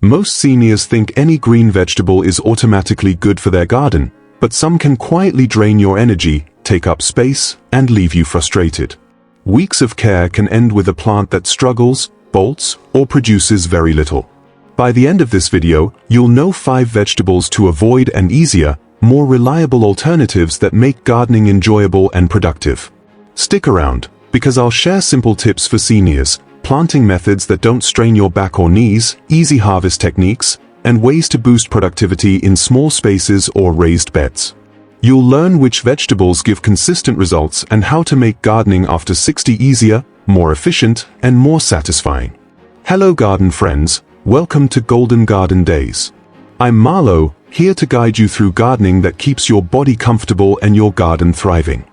Most seniors think any green vegetable is automatically good for their garden, but some can quietly drain your energy, take up space, and leave you frustrated. Weeks of care can end with a plant that struggles, bolts, or produces very little. By the end of this video, you'll know 5 vegetables to avoid and easier, more reliable alternatives that make gardening enjoyable and productive. Stick around, because I'll share simple tips for seniors, planting methods that don't strain your back or knees, easy harvest techniques, and ways to boost productivity in small spaces or raised beds. You'll learn which vegetables give consistent results and how to make gardening after 60 easier, more efficient, and more satisfying. Hello garden friends, welcome to Golden Garden Days. I'm Marlo, here to guide you through gardening that keeps your body comfortable and your garden thriving.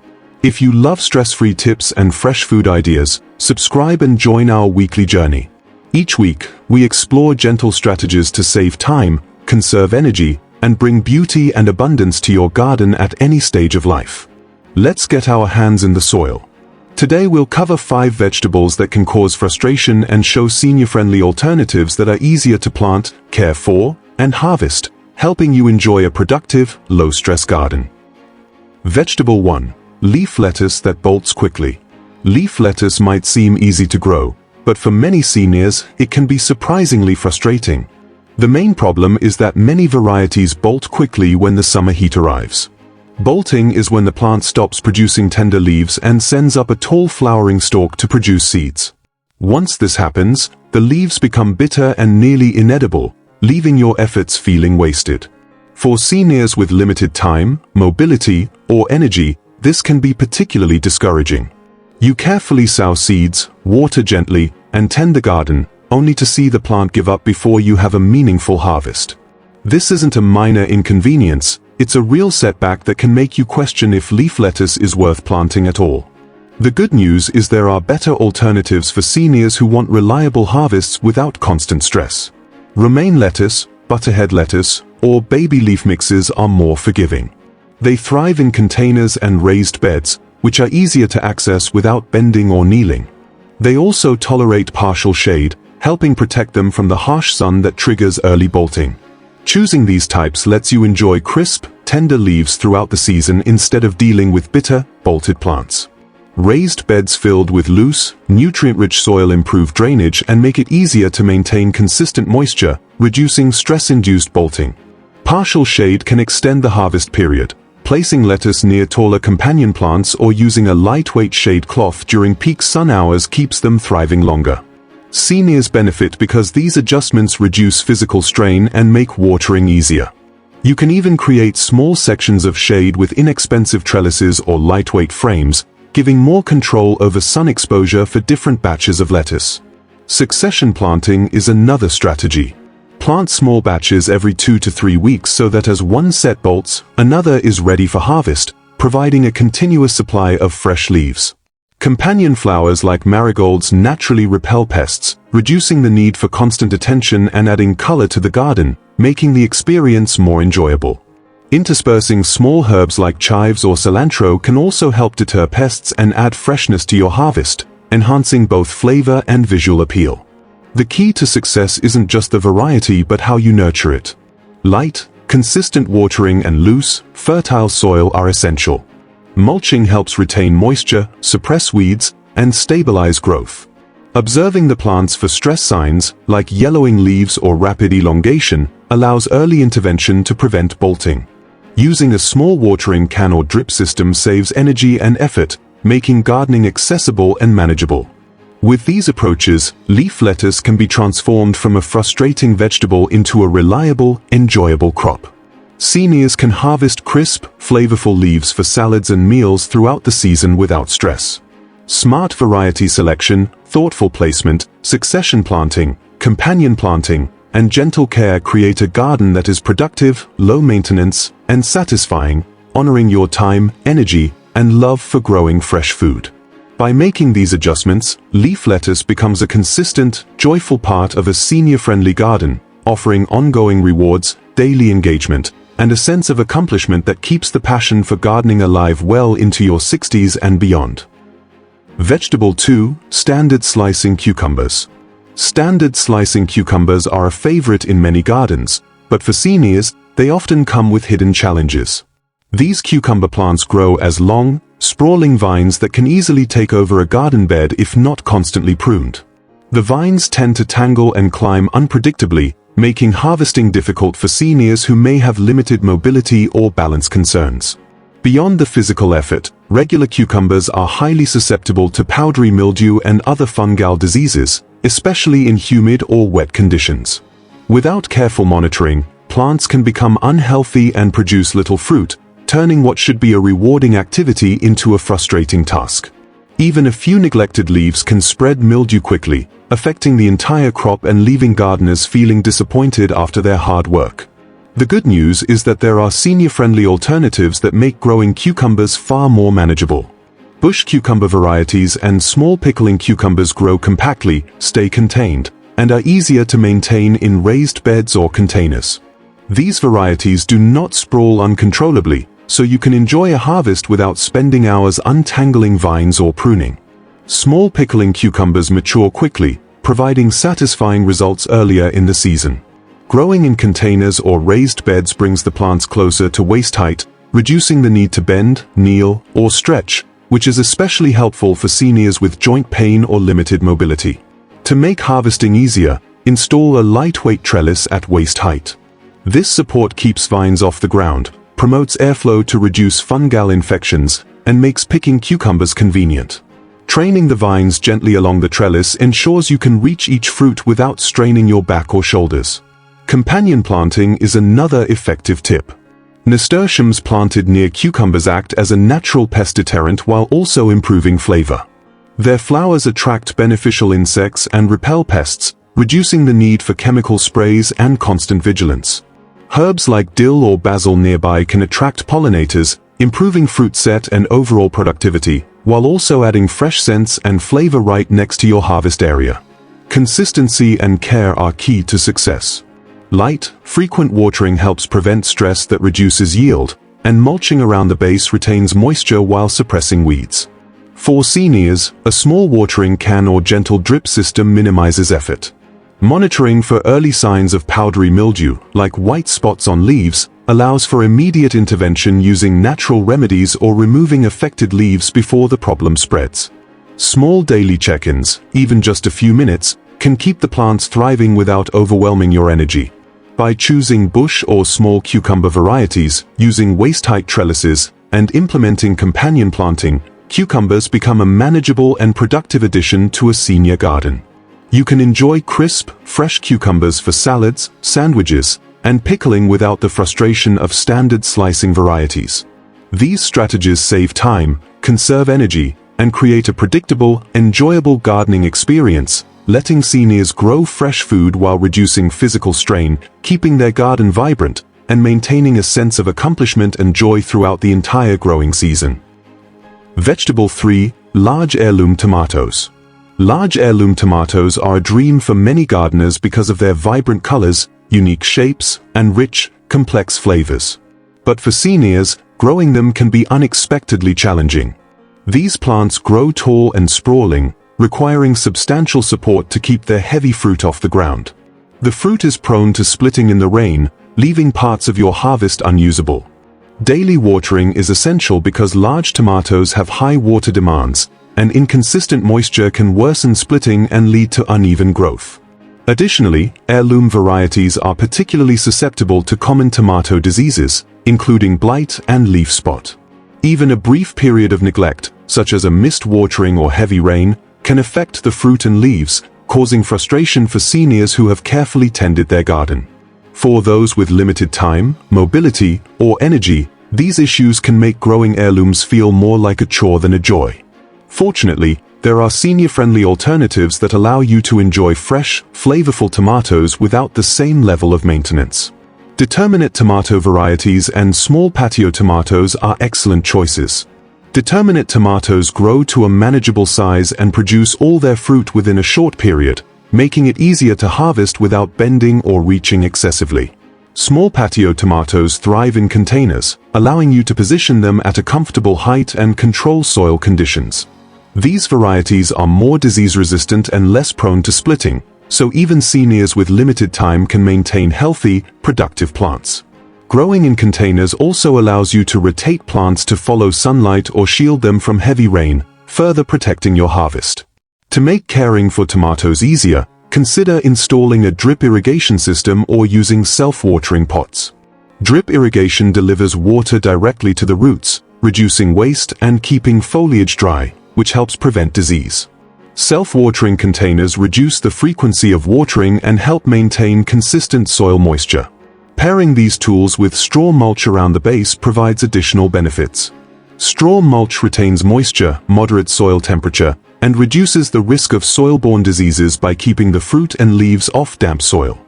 If you love stress-free tips and fresh food ideas, subscribe and join our weekly journey. Each week, we explore gentle strategies to save time, conserve energy, and bring beauty and abundance to your garden at any stage of life. Let's get our hands in the soil. Today we'll cover 5 vegetables that can cause frustration and show senior-friendly alternatives that are easier to plant, care for, and harvest, helping you enjoy a productive, low-stress garden. Vegetable 1. Leaf lettuce that bolts quickly. Leaf lettuce might seem easy to grow, but for many seniors, it can be surprisingly frustrating. The main problem is that many varieties bolt quickly when the summer heat arrives. Bolting is when the plant stops producing tender leaves and sends up a tall flowering stalk to produce seeds. Once this happens, the leaves become bitter and nearly inedible, leaving your efforts feeling wasted. For seniors with limited time, mobility, or energy, this can be particularly discouraging. You carefully sow seeds, water gently, and tend the garden, only to see the plant give up before you have a meaningful harvest. This isn't a minor inconvenience, it's a real setback that can make you question if leaf lettuce is worth planting at all. The good news is there are better alternatives for seniors who want reliable harvests without constant stress. Romaine lettuce, butterhead lettuce, or baby leaf mixes are more forgiving. They thrive in containers and raised beds, which are easier to access without bending or kneeling. They also tolerate partial shade, helping protect them from the harsh sun that triggers early bolting. Choosing these types lets you enjoy crisp, tender leaves throughout the season instead of dealing with bitter, bolted plants. Raised beds filled with loose, nutrient-rich soil improve drainage and make it easier to maintain consistent moisture, reducing stress-induced bolting. Partial shade can extend the harvest period. Placing lettuce near taller companion plants or using a lightweight shade cloth during peak sun hours keeps them thriving longer. Seniors benefit because these adjustments reduce physical strain and make watering easier. You can even create small sections of shade with inexpensive trellises or lightweight frames, giving more control over sun exposure for different batches of lettuce. Succession planting is another strategy. Plant small batches every 2 to 3 weeks so that as one set bolts, another is ready for harvest, providing a continuous supply of fresh leaves. Companion flowers like marigolds naturally repel pests, reducing the need for constant attention and adding color to the garden, making the experience more enjoyable. Interspersing small herbs like chives or cilantro can also help deter pests and add freshness to your harvest, enhancing both flavor and visual appeal. The key to success isn't just the variety but how you nurture it. Light, consistent watering and loose, fertile soil are essential. Mulching helps retain moisture, suppress weeds, and stabilize growth. Observing the plants for stress signs, like yellowing leaves or rapid elongation, allows early intervention to prevent bolting. Using a small watering can or drip system saves energy and effort, making gardening accessible and manageable. With these approaches, leaf lettuce can be transformed from a frustrating vegetable into a reliable, enjoyable crop. Seniors can harvest crisp, flavorful leaves for salads and meals throughout the season without stress. Smart variety selection, thoughtful placement, succession planting, companion planting, and gentle care create a garden that is productive, low maintenance, and satisfying, honoring your time, energy, and love for growing fresh food. By making these adjustments, leaf lettuce becomes a consistent, joyful part of a senior-friendly garden, offering ongoing rewards, daily engagement, and a sense of accomplishment that keeps the passion for gardening alive well into your 60s and beyond. Vegetable 2. Standard slicing cucumbers. Standard slicing cucumbers are a favorite in many gardens, but for seniors, they often come with hidden challenges. These cucumber plants grow as long, sprawling vines that can easily take over a garden bed if not constantly pruned. The vines tend to tangle and climb unpredictably, making harvesting difficult for seniors who may have limited mobility or balance concerns. Beyond the physical effort, regular cucumbers are highly susceptible to powdery mildew and other fungal diseases, especially in humid or wet conditions. Without careful monitoring, plants can become unhealthy and produce little fruit, turning what should be a rewarding activity into a frustrating task. Even a few neglected leaves can spread mildew quickly, affecting the entire crop and leaving gardeners feeling disappointed after their hard work. The good news is that there are senior-friendly alternatives that make growing cucumbers far more manageable. Bush cucumber varieties and small pickling cucumbers grow compactly, stay contained, and are easier to maintain in raised beds or containers. These varieties do not sprawl uncontrollably, so you can enjoy a harvest without spending hours untangling vines or pruning. Small pickling cucumbers mature quickly, providing satisfying results earlier in the season. Growing in containers or raised beds brings the plants closer to waist height, reducing the need to bend, kneel, or stretch, which is especially helpful for seniors with joint pain or limited mobility. To make harvesting easier, install a lightweight trellis at waist height. This support keeps vines off the ground, promotes airflow to reduce fungal infections, and makes picking cucumbers convenient. Training the vines gently along the trellis ensures you can reach each fruit without straining your back or shoulders. Companion planting is another effective tip. Nasturtiums planted near cucumbers act as a natural pest deterrent while also improving flavor. Their flowers attract beneficial insects and repel pests, reducing the need for chemical sprays and constant vigilance. Herbs like dill or basil nearby can attract pollinators, improving fruit set and overall productivity, while also adding fresh scents and flavor right next to your harvest area. Consistency and care are key to success. Light, frequent watering helps prevent stress that reduces yield, and mulching around the base retains moisture while suppressing weeds. For seniors, a small watering can or gentle drip system minimizes effort. Monitoring for early signs of powdery mildew, like white spots on leaves, allows for immediate intervention using natural remedies or removing affected leaves before the problem spreads. Small daily check-ins, even just a few minutes, can keep the plants thriving without overwhelming your energy. By choosing bush or small cucumber varieties, using waist-height trellises, and implementing companion planting, cucumbers become a manageable and productive addition to a senior garden. You can enjoy crisp, fresh cucumbers for salads, sandwiches, and pickling without the frustration of standard slicing varieties. These strategies save time, conserve energy, and create a predictable, enjoyable gardening experience, letting seniors grow fresh food while reducing physical strain, keeping their garden vibrant, and maintaining a sense of accomplishment and joy throughout the entire growing season. Vegetable 3. Large heirloom tomatoes. Large heirloom tomatoes are a dream for many gardeners because of their vibrant colors, unique shapes, and rich, complex flavors. But for seniors, growing them can be unexpectedly challenging. These plants grow tall and sprawling, requiring substantial support to keep their heavy fruit off the ground. The fruit is prone to splitting in the rain, leaving parts of your harvest unusable. Daily watering is essential because large tomatoes have high water demands, and inconsistent moisture can worsen splitting and lead to uneven growth. Additionally, heirloom varieties are particularly susceptible to common tomato diseases, including blight and leaf spot. Even a brief period of neglect, such as a missed watering or heavy rain, can affect the fruit and leaves, causing frustration for seniors who have carefully tended their garden. For those with limited time, mobility, or energy, these issues can make growing heirlooms feel more like a chore than a joy. Fortunately, there are senior-friendly alternatives that allow you to enjoy fresh, flavorful tomatoes without the same level of maintenance. Determinate tomato varieties and small patio tomatoes are excellent choices. Determinate tomatoes grow to a manageable size and produce all their fruit within a short period, making it easier to harvest without bending or reaching excessively. Small patio tomatoes thrive in containers, allowing you to position them at a comfortable height and control soil conditions. These varieties are more disease-resistant and less prone to splitting, so even seniors with limited time can maintain healthy, productive plants. Growing in containers also allows you to rotate plants to follow sunlight or shield them from heavy rain, further protecting your harvest. To make caring for tomatoes easier, consider installing a drip irrigation system or using self-watering pots. Drip irrigation delivers water directly to the roots, reducing waste and keeping foliage dry, which helps prevent disease. Self-watering containers reduce the frequency of watering and help maintain consistent soil moisture. Pairing these tools with straw mulch around the base provides additional benefits. Straw mulch retains moisture, moderate soil temperature, and reduces the risk of soil-borne diseases by keeping the fruit and leaves off damp soil.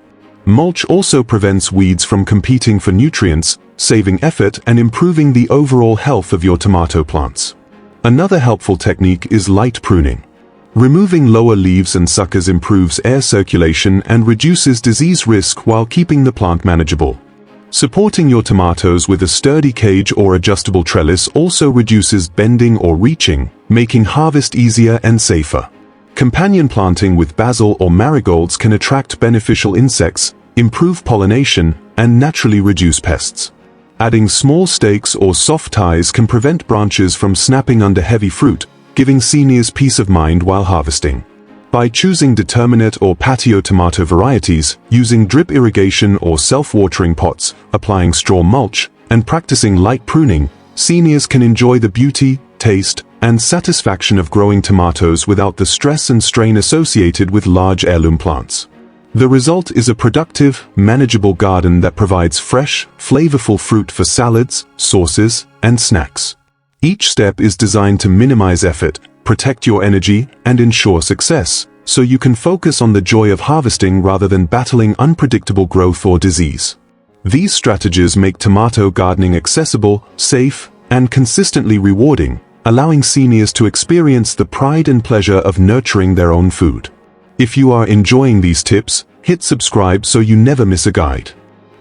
Mulch also prevents weeds from competing for nutrients, saving effort and improving the overall health of your tomato plants. Another helpful technique is light pruning. Removing lower leaves and suckers improves air circulation and reduces disease risk while keeping the plant manageable. Supporting your tomatoes with a sturdy cage or adjustable trellis also reduces bending or reaching, making harvest easier and safer. Companion planting with basil or marigolds can attract beneficial insects, improve pollination, and naturally reduce pests. Adding small stakes or soft ties can prevent branches from snapping under heavy fruit, giving seniors peace of mind while harvesting. By choosing determinate or patio tomato varieties, using drip irrigation or self-watering pots, applying straw mulch, and practicing light pruning, seniors can enjoy the beauty, taste, and satisfaction of growing tomatoes without the stress and strain associated with large heirloom plants. The result is a productive, manageable garden that provides fresh, flavorful fruit for salads, sauces, and snacks. Each step is designed to minimize effort, protect your energy, and ensure success, so you can focus on the joy of harvesting rather than battling unpredictable growth or disease. These strategies make tomato gardening accessible, safe, and consistently rewarding, allowing seniors to experience the pride and pleasure of nurturing their own food. If you are enjoying these tips, hit subscribe so you never miss a guide.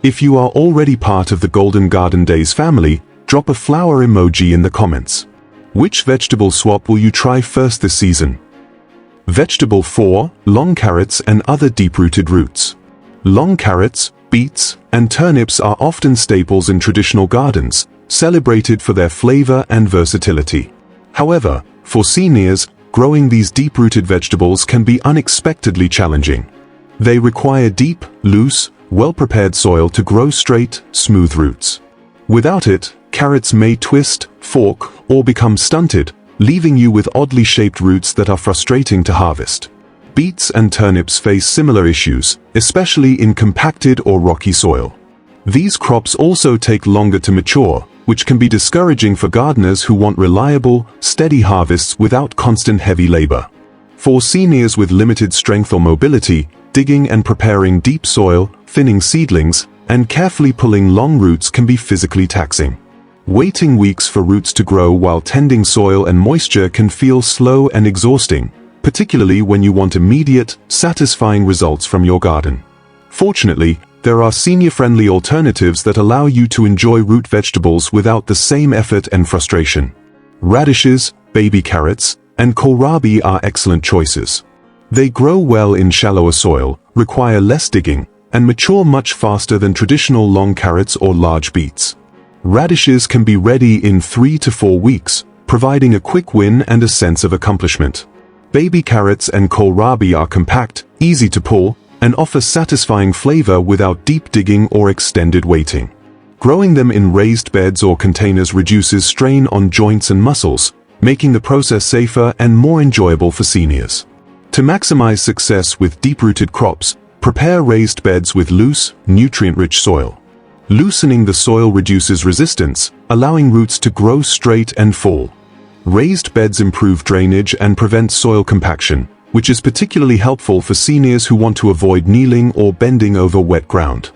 If you are already part of the Golden Garden Days family, drop a flower emoji in the comments. Which vegetable swap will you try first this season? Vegetable 4, long carrots and other deep-rooted roots. Long carrots, beets, and turnips are often staples in traditional gardens, celebrated for their flavor and versatility. However, for seniors, growing these deep-rooted vegetables can be unexpectedly challenging. They require deep, loose, well-prepared soil to grow straight, smooth roots. Without it, carrots may twist, fork, or become stunted, leaving you with oddly shaped roots that are frustrating to harvest. Beets and turnips face similar issues, especially in compacted or rocky soil. These crops also take longer to mature, which can be discouraging for gardeners who want reliable, steady harvests without constant heavy labor. For seniors with limited strength or mobility, digging and preparing deep soil, thinning seedlings, and carefully pulling long roots can be physically taxing. Waiting weeks for roots to grow while tending soil and moisture can feel slow and exhausting, particularly when you want immediate, satisfying results from your garden. Fortunately, there are senior-friendly alternatives that allow you to enjoy root vegetables without the same effort and frustration. Radishes, baby carrots, and kohlrabi are excellent choices. They grow well in shallower soil, require less digging, and mature much faster than traditional long carrots or large beets. Radishes can be ready in 3 to 4 weeks, providing a quick win and a sense of accomplishment. Baby carrots and kohlrabi are compact, easy to pull, and offer satisfying flavor without deep digging or extended waiting. Growing them in raised beds or containers reduces strain on joints and muscles, making the process safer and more enjoyable for seniors. To maximize success with deep-rooted crops, prepare raised beds with loose, nutrient-rich soil. Loosening the soil reduces resistance, allowing roots to grow straight and full. Raised beds improve drainage and prevent soil compaction, which is particularly helpful for seniors who want to avoid kneeling or bending over wet ground.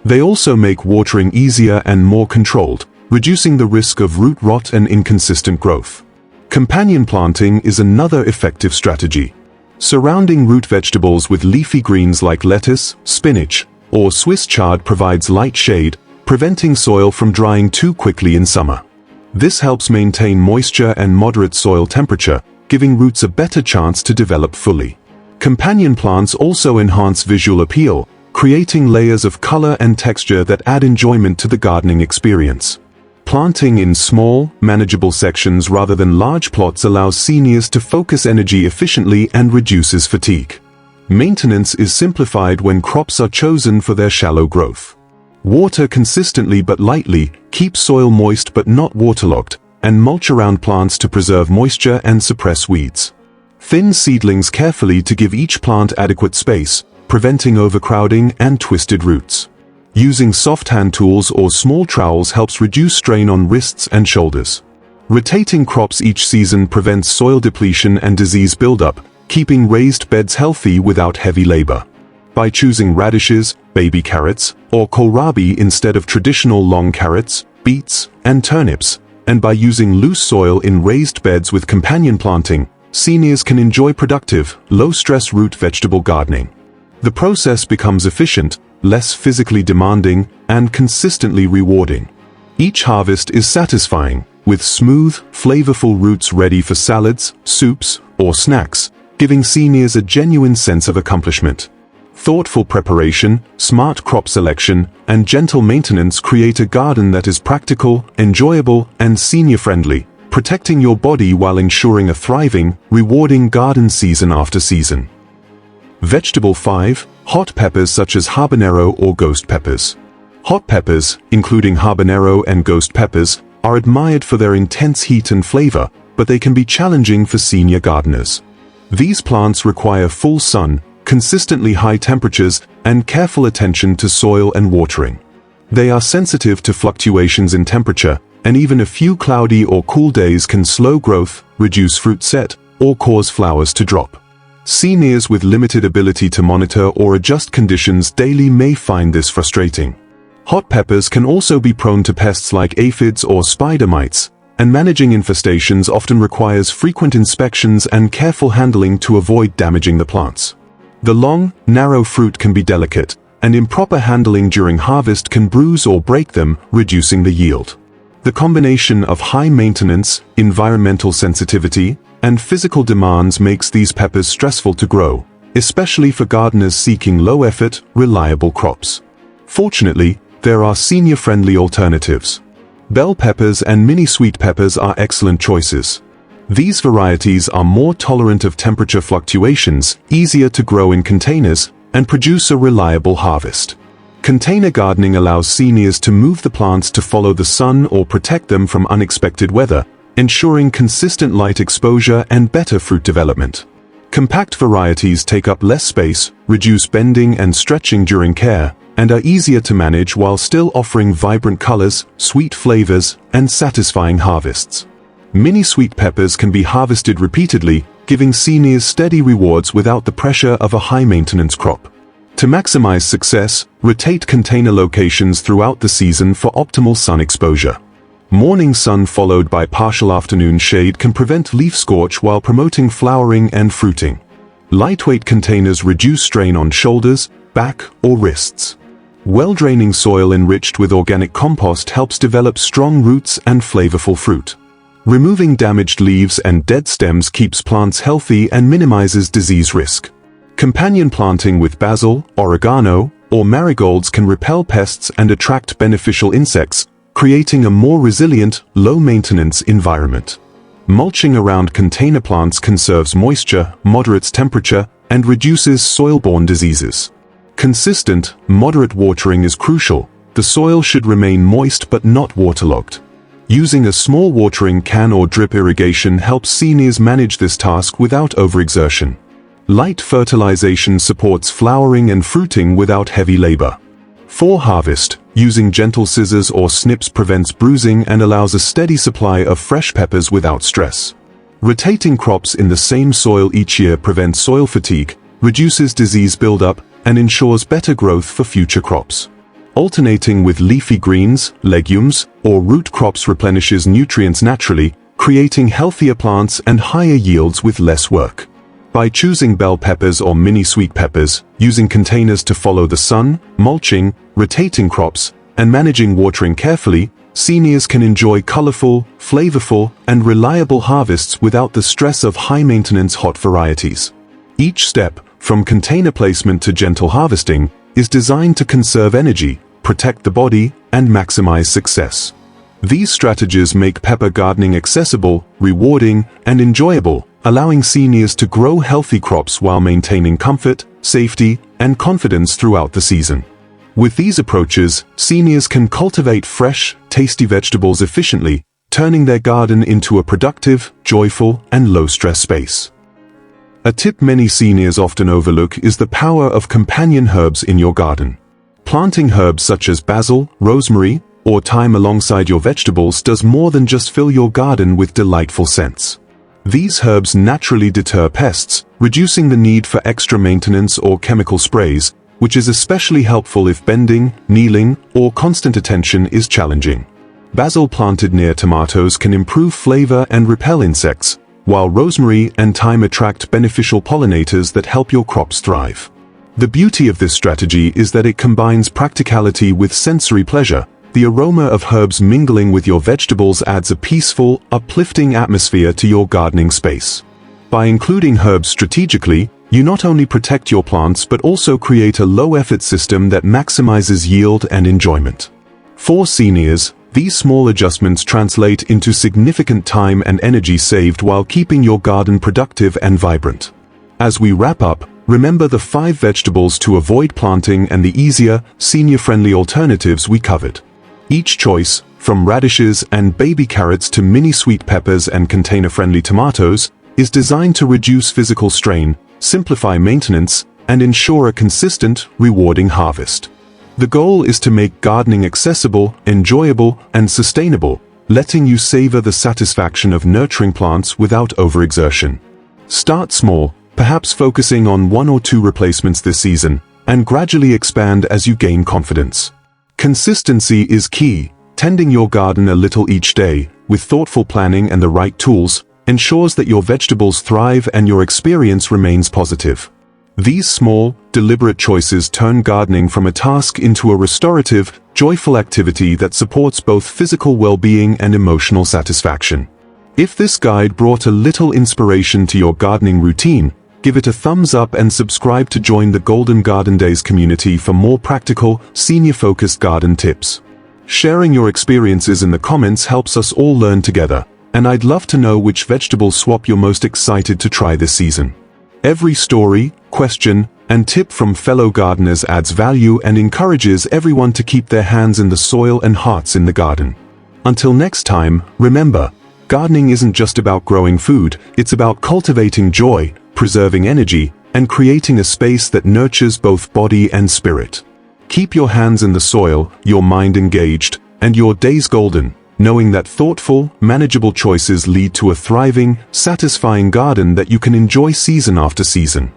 They also make watering easier and more controlled, reducing the risk of root rot and inconsistent growth. Companion planting is another effective strategy. Surrounding root vegetables with leafy greens like lettuce, spinach, or Swiss chard provides light shade, preventing soil from drying too quickly in summer. This helps maintain moisture and moderate soil temperature, giving roots a better chance to develop fully. Companion plants also enhance visual appeal, creating layers of color and texture that add enjoyment to the gardening experience. Planting in small, manageable sections rather than large plots allows seniors to focus energy efficiently and reduces fatigue. Maintenance is simplified when crops are chosen for their shallow growth. Water consistently but lightly, keep soil moist but not waterlogged, and mulch around plants to preserve moisture and suppress weeds. Thin seedlings carefully to give each plant adequate space, preventing overcrowding and twisted roots. Using soft hand tools or small trowels helps reduce strain on wrists and shoulders. Rotating crops each season prevents soil depletion and disease buildup, keeping raised beds healthy without heavy labor. By choosing radishes, baby carrots, or kohlrabi instead of traditional long carrots, beets, and turnips, and by using loose soil in raised beds with companion planting, seniors can enjoy productive, low-stress root vegetable gardening. The process becomes efficient, less physically demanding, and consistently rewarding. Each harvest is satisfying, with smooth, flavorful roots ready for salads, soups, or snacks, giving seniors a genuine sense of accomplishment. Thoughtful preparation, smart crop selection, and gentle maintenance create a garden that is practical, enjoyable, and senior-friendly, protecting your body while ensuring a thriving, rewarding garden season after season. Vegetable 5. Hot peppers such as habanero or ghost peppers. Hot peppers, including habanero and ghost peppers, are admired for their intense heat and flavor, but they can be challenging for senior gardeners. These plants require full sun, consistently high temperatures, and careful attention to soil and watering. They are sensitive to fluctuations in temperature, and even a few cloudy or cool days can slow growth, reduce fruit set, or cause flowers to drop. Seniors with limited ability to monitor or adjust conditions daily may find this frustrating. Hot peppers can also be prone to pests like aphids or spider mites, and managing infestations often requires frequent inspections and careful handling to avoid damaging the plants. The long, narrow fruit can be delicate, and improper handling during harvest can bruise or break them, reducing the yield. The combination of high maintenance, environmental sensitivity, and physical demands makes these peppers stressful to grow, especially for gardeners seeking low-effort, reliable crops. Fortunately, there are senior-friendly alternatives. Bell peppers and mini sweet peppers are excellent choices. These varieties are more tolerant of temperature fluctuations, easier to grow in containers, and produce a reliable harvest. Container gardening allows seniors to move the plants to follow the sun or protect them from unexpected weather, ensuring consistent light exposure and better fruit development. Compact varieties take up less space, reduce bending and stretching during care, and are easier to manage while still offering vibrant colors, sweet flavors, and satisfying harvests. Mini sweet peppers can be harvested repeatedly, giving seniors steady rewards without the pressure of a high-maintenance crop. To maximize success, rotate container locations throughout the season for optimal sun exposure. Morning sun followed by partial afternoon shade can prevent leaf scorch while promoting flowering and fruiting. Lightweight containers reduce strain on shoulders, back, or wrists. Well-draining soil enriched with organic compost helps develop strong roots and flavorful fruit. Removing damaged leaves and dead stems keeps plants healthy and minimizes disease risk. Companion planting with basil, oregano, or marigolds can repel pests and attract beneficial insects, creating a more resilient, low-maintenance environment. Mulching around container plants conserves moisture, moderates temperature, and reduces soil-borne diseases. Consistent, moderate watering is crucial. The soil should remain moist but not waterlogged. Using a small watering can or drip irrigation helps seniors manage this task without overexertion. Light fertilization supports flowering and fruiting without heavy labor. For harvest, using gentle scissors or snips prevents bruising and allows a steady supply of fresh peppers without stress. Rotating crops in the same soil each year prevents soil fatigue, reduces disease buildup, and ensures better growth for future crops. Alternating with leafy greens, legumes, or root crops replenishes nutrients naturally, creating healthier plants and higher yields with less work. By choosing bell peppers or mini sweet peppers, using containers to follow the sun, mulching, rotating crops, and managing watering carefully, seniors can enjoy colorful, flavorful, and reliable harvests without the stress of high-maintenance hot varieties. Each step, from container placement to gentle harvesting, is designed to conserve energy, protect the body, and maximize success. These strategies make pepper gardening accessible, rewarding, and enjoyable, allowing seniors to grow healthy crops while maintaining comfort, safety, and confidence throughout the season. With these approaches, seniors can cultivate fresh, tasty vegetables efficiently, turning their garden into a productive, joyful, and low-stress space. A tip many seniors often overlook is the power of companion herbs in your garden. Planting herbs such as basil, rosemary, or thyme alongside your vegetables does more than just fill your garden with delightful scents. These herbs naturally deter pests, reducing the need for extra maintenance or chemical sprays, which is especially helpful if bending, kneeling, or constant attention is challenging. Basil planted near tomatoes can improve flavor and repel insects, while rosemary and thyme attract beneficial pollinators that help your crops thrive. The beauty of this strategy is that it combines practicality with sensory pleasure. The aroma of herbs mingling with your vegetables adds a peaceful, uplifting atmosphere to your gardening space. By including herbs strategically, you not only protect your plants but also create a low-effort system that maximizes yield and enjoyment. For seniors, these small adjustments translate into significant time and energy saved while keeping your garden productive and vibrant. As we wrap up, remember the 5 vegetables to avoid planting and the easier, senior-friendly alternatives we covered. Each choice, from radishes and baby carrots to mini sweet peppers and container-friendly tomatoes, is designed to reduce physical strain, simplify maintenance, and ensure a consistent, rewarding harvest. The goal is to make gardening accessible, enjoyable, and sustainable, letting you savor the satisfaction of nurturing plants without overexertion. Start small, perhaps focusing on 1 or 2 replacements this season, and gradually expand as you gain confidence. Consistency is key. Tending your garden a little each day, with thoughtful planning and the right tools, ensures that your vegetables thrive and your experience remains positive. These small, deliberate choices turn gardening from a task into a restorative, joyful activity that supports both physical well-being and emotional satisfaction. If this guide brought a little inspiration to your gardening routine, give it a thumbs up and subscribe to join the Golden Garden Days community for more practical, senior-focused garden tips. Sharing your experiences in the comments helps us all learn together, and I'd love to know which vegetable swap you're most excited to try this season. Every story, question, and tip from fellow gardeners adds value and encourages everyone to keep their hands in the soil and hearts in the garden. Until next time, remember, gardening isn't just about growing food, it's about cultivating joy, preserving energy, and creating a space that nurtures both body and spirit. Keep your hands in the soil, your mind engaged, and your days golden, knowing that thoughtful, manageable choices lead to a thriving, satisfying garden that you can enjoy season after season.